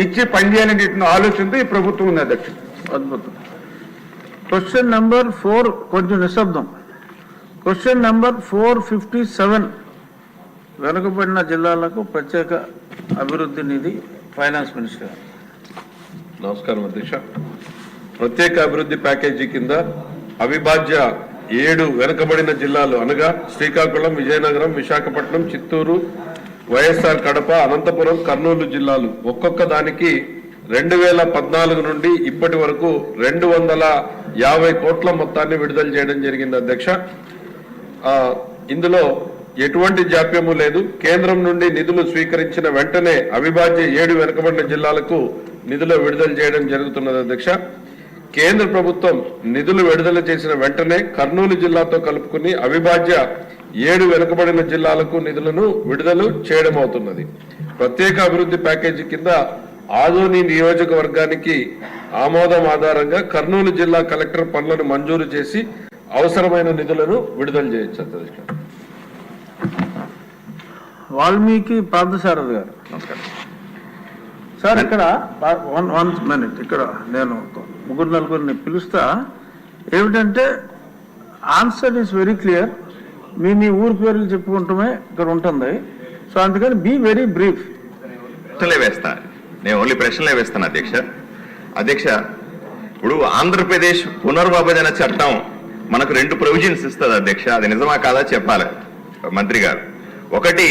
ఇచ్చి పనిచేయాలని ఆలోచనతో ఈ ప్రభుత్వం ఉంది అధ్యక్ష. అద్భుతం. క్వశ్చన్ నెంబర్ 4 కొంచెం నిశ్శబ్దం. క్వశ్చన్ నెంబర్ 457 వెనుకబడిన జిల్లాలకు ప్రత్యేక అభివృద్ధి నిధి ఫైనాన్స్ మినిస్టర్. నమస్కారం అధ్యక్ష. ప్రత్యేక అభివృద్ధి ప్యాకేజీ కింద అవిభాజ్య 7 వెనుకబడిన జిల్లాలు అనగా శ్రీకాకుళం, విజయనగరం, విశాఖపట్నం, చిత్తూరు, వైఎస్ఆర్ కడప, అనంతపురం, కర్నూలు జిల్లాలు ఒక్కొక్క దానికి 2014 నుండి ఇప్పటి వరకు 250 కోట్ల మొత్తాన్ని విడుదల చేయడం జరిగింది అధ్యక్ష. ఇందులో ఎటువంటి జాప్యము లేదు. కేంద్రం నుండి నిధులు స్వీకరించిన వెంటనే అవిభాజ్య 7 వెనుకబడిన జిల్లాలకు నిధులు విడుదల చేయడం జరుగుతున్నది అధ్యక్ష. కేంద్ర ప్రభుత్వం నిధులు విడుదల చేసిన వెంటనే కర్నూలు జిల్లాతో కలుపుకుని అవిభాజ్య 7 వెనుకబడిన జిల్లాలకు నిధులను విడుదల చేయడం అవుతున్నది. ప్రత్యేక అభివృద్ధి ప్యాకేజీ కింద ఆదోని నియోజకవర్గానికి ఆమోదం ఆధారంగా కర్నూలు జిల్లా కలెక్టర్ పనులను మంజూరు చేసి అవసరమైన నిధులను విడుదల చేయొచ్చు అధ్యక్ష. వాల్మీకి పార్థసారథి గారు. నమస్కారం సార్. ఇక్కడ 1 మినిట్, ఇక్కడ నేను 3-4 పిలుస్తా. ఏమిటంటే ఆన్సర్ ఈస్ వెరీ క్లియర్. మీ ఊరి పేర్లు చెప్పుకుంటామే ఇక్కడ ఉంటుంది. సో అందుకని బీ వెరీ బ్రీఫ్. వేస్తాను, నేను ఓన్లీ ప్రశ్నలే వేస్తాను అధ్యక్ష. ఇప్పుడు ఆంధ్రప్రదేశ్ పునర్విభజన చట్టం మనకు 2 ప్రొవిజన్స్ ఇస్తుంది అధ్యక్ష. అది నిజమా కాదా చెప్పాలి మంత్రి గారు. ఒకటి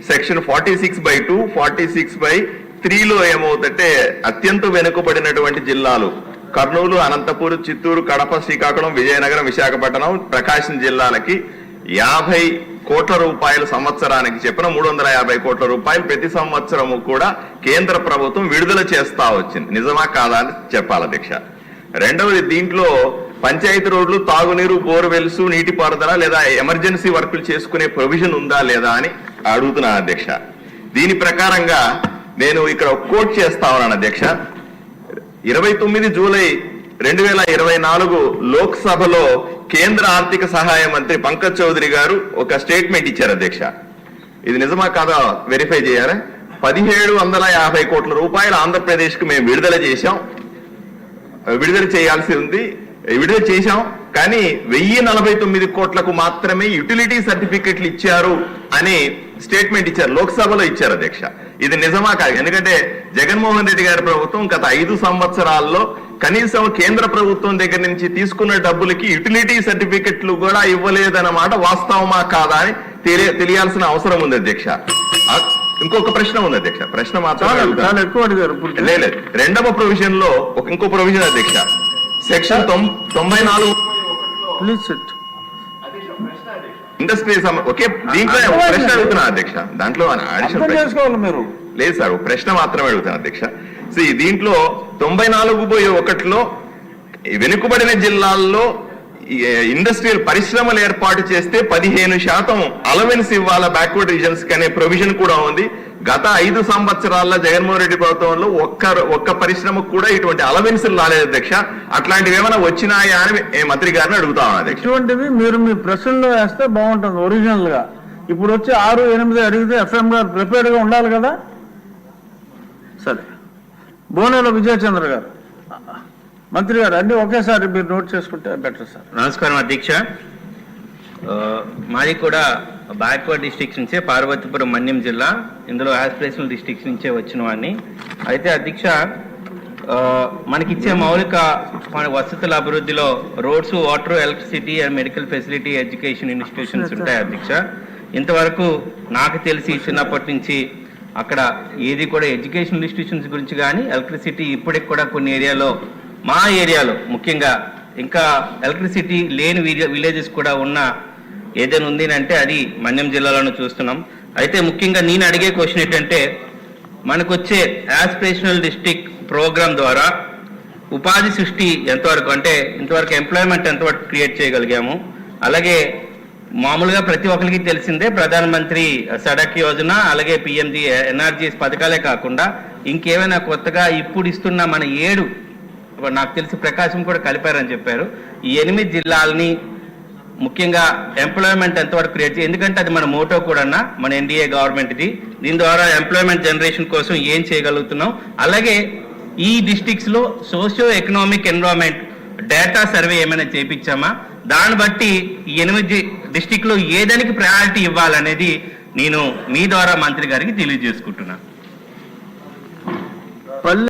సెక్షన్ 46/2, 46/3లో ఏమవుతుంటే అత్యంత వెనుకబడినటువంటి జిల్లాలు కర్నూలు, అనంతపూర్, చిత్తూరు, కడప, శ్రీకాకుళం, విజయనగరం, విశాఖపట్నం, ప్రకాశం జిల్లాలకి 50 కోట్ల రూపాయలు సంవత్సరానికి చెప్పిన 350 కోట్ల రూపాయలు ప్రతి సంవత్సరము కూడా కేంద్ర ప్రభుత్వం విడుదల చేస్తా వచ్చింది. నిజమా కాదా అని చెప్పాలి అధ్యక్ష. రెండవది, దీంట్లో పంచాయతీ రోడ్లు, తాగునీరు, బోర్వెల్స్, నీటిపారుదల లేదా ఎమర్జెన్సీ వర్కులు చేసుకునే ప్రొవిజన్ ఉందా లేదా అని అడుగుతున్నాను అధ్యక్ష. దీని ప్రకారంగా నేను ఇక్కడ కోట్ చేస్తా ఉన్నాను అధ్యక్ష. 29 జూలై 2024 లోక్సభలో కేంద్ర ఆర్థిక సహాయ మంత్రి పంకజ్ చౌదరి గారు ఒక స్టేట్మెంట్ ఇచ్చారు అధ్యక్ష. ఇది నిజమా కాదా వెరిఫై చేయాలి. 1750 కోట్ల రూపాయలు ఆంధ్రప్రదేశ్ కు మేము విడుదల చేయాల్సి ఉంది, విడుదల చేశాం. కానీ 1049 కోట్లకు మాత్రమే యుటిలిటీ సర్టిఫికెట్లు ఇచ్చారు అని స్టేట్మెంట్ ఇచ్చారు, లోక్సభలో ఇచ్చారు అధ్యక్ష. ఇది నిజమా కాదు? ఎందుకంటే జగన్మోహన్ రెడ్డి గారి ప్రభుత్వం గత 5 సంవత్సరాల్లో కనీసం కేంద్ర ప్రభుత్వం దగ్గర నుంచి తీసుకున్న డబ్బులకి యుటిలిటీ సర్టిఫికెట్లు కూడా ఇవ్వలేదన్నమాట వాస్తవమా కాదా అని తెలియాల్సిన అవసరం ఉంది అధ్యక్ష. ఇంకొక ప్రశ్న ఉంది అధ్యక్ష. ప్రశ్న మాత్రం లేదు. రెండవ ప్రొవిజన్ లో ఇంకో ప్రొవిజన్ అధ్యక్ష, సెక్షన్ 94 ఇండస్ట్రీస్ ఒకే దీంట్లో ప్రశ్న అడుగుతున్నా అధ్యక్ష. దాంట్లో లేదు సార్, ప్రశ్న మాత్రమే అడుగుతాను అధ్యక్ష. దీంట్లో 94/1లో వెనుకబడిన జిల్లాల్లో ఇండస్ట్రియల్ పరిశ్రమలు ఏర్పాటు చేస్తే 15% అలవెన్స్ ఇవ్వాల బ్యాక్వర్డ్ రీజన్స్ అనే ప్రొవిజన్ కూడా ఉంది. గత 5 సంవత్సరాల్లో జగన్మోహన్ రెడ్డి ప్రభుత్వంలో ఒక్క పరిశ్రమకు కూడా ఇటువంటి అలవెన్స్ రాలేదు అధ్యక్ష. అట్లాంటివి ఏమైనా వచ్చినాయా అని మంత్రి గారిని అడుగుతా ఉన్నాను అధ్యక్ష. ఇటువంటివి మీరు మీ ప్రశ్నలో వేస్తే బాగుంటుంది ఒరిజినల్ గా. ఇప్పుడు వచ్చి 6, 8 అడిగితే ఎఫ్ఎం గారు ప్రిపేర్డ్ గా ఉండాలి కదా. సరే, బోనేల విజయచంద్ర గారు. మంత్రి గారు అన్ని ఒకేసారి మీరు నోట్ చేసుకుంటే బెటర్ సార్. నమస్కారం అధ్యక్ష. మాది కూడా బ్యాక్వర్డ్ డిస్ట్రిక్ట్స్ నుంచే, పార్వతీపురం, మన్యం జిల్లా. ఇందులో ఆస్పిరేషనల్ డిస్ట్రిక్ట్స్ నుంచే వచ్చిన వాడిని. అయితే అధ్యక్ష, మనకిచ్చే మౌలిక వసతుల అభివృద్ధిలో roads, water, electricity and medical facility, education institutions ఉంటాయి అధ్యక్ష. ఇంతవరకు నాకు తెలిసి చిన్నప్పటి నుంచి అక్కడ ఏది కూడా ఎడ్యుకేషన్ ఇన్స్టిట్యూషన్స్ గురించి కానీ, ఎలక్ట్రిసిటీ ఇప్పటికి కూడా కొన్ని ఏరియాలో, మా ఏరియాలో ముఖ్యంగా ఇంకా ఎలక్ట్రిసిటీ లేని విలేజెస్ కూడా ఉన్న ఏదైనా ఉంది అంటే అది మన్యం జిల్లాలోనే చూస్తున్నాం. అయితే ముఖ్యంగా నేను అడిగే క్వశ్చన్ ఏంటంటే, మనకు వచ్చే ఆస్పిరేషనల్ డిస్ట్రిక్ట్ ప్రోగ్రామ్ ద్వారా ఉపాధి సృష్టి ఎంతవరకు, అంటే ఇంతవరకు ఎంప్లాయ్మెంట్ ఎంతవరకు క్రియేట్ చేయగలిగాము? అలాగే మామూలుగా ప్రతి ఒక్కరికి తెలిసిందే ప్రధానమంత్రి సడక్ యోజన, అలాగే పిఎంజి ఎన్ఆర్జీఎస్ పథకాలే కాకుండా ఇంకేమైనా కొత్తగా ఇప్పుడు ఇస్తున్న మన 7, నాకు తెలిసి ప్రకాశం కూడా కలిపారని చెప్పారు, ఈ 8 జిల్లాలని ముఖ్యంగా ఎంప్లాయ్మెంట్ ఎంతవరకు క్రియేట్ చేయాలి, ఎందుకంటే అది మన మోటో కూడా మన ఎన్డీఏ గవర్నమెంట్ది. దీని ద్వారా ఎంప్లాయ్మెంట్ జనరేషన్ కోసం ఏం చేయగలుగుతున్నాం, అలాగే ఈ డిస్ట్రిక్ట్స్ లో socio economic environment data survey ఏమైనా చేపించామా, దాన్ని బట్టి ఈ 8 డిస్ట్రిక్ట్ లో ఏదానికి ప్రయారిటీ ఇవ్వాలనేది నేను మీ ద్వారా మంత్రి గారికి తెలియజేసుకుంటున్నాను.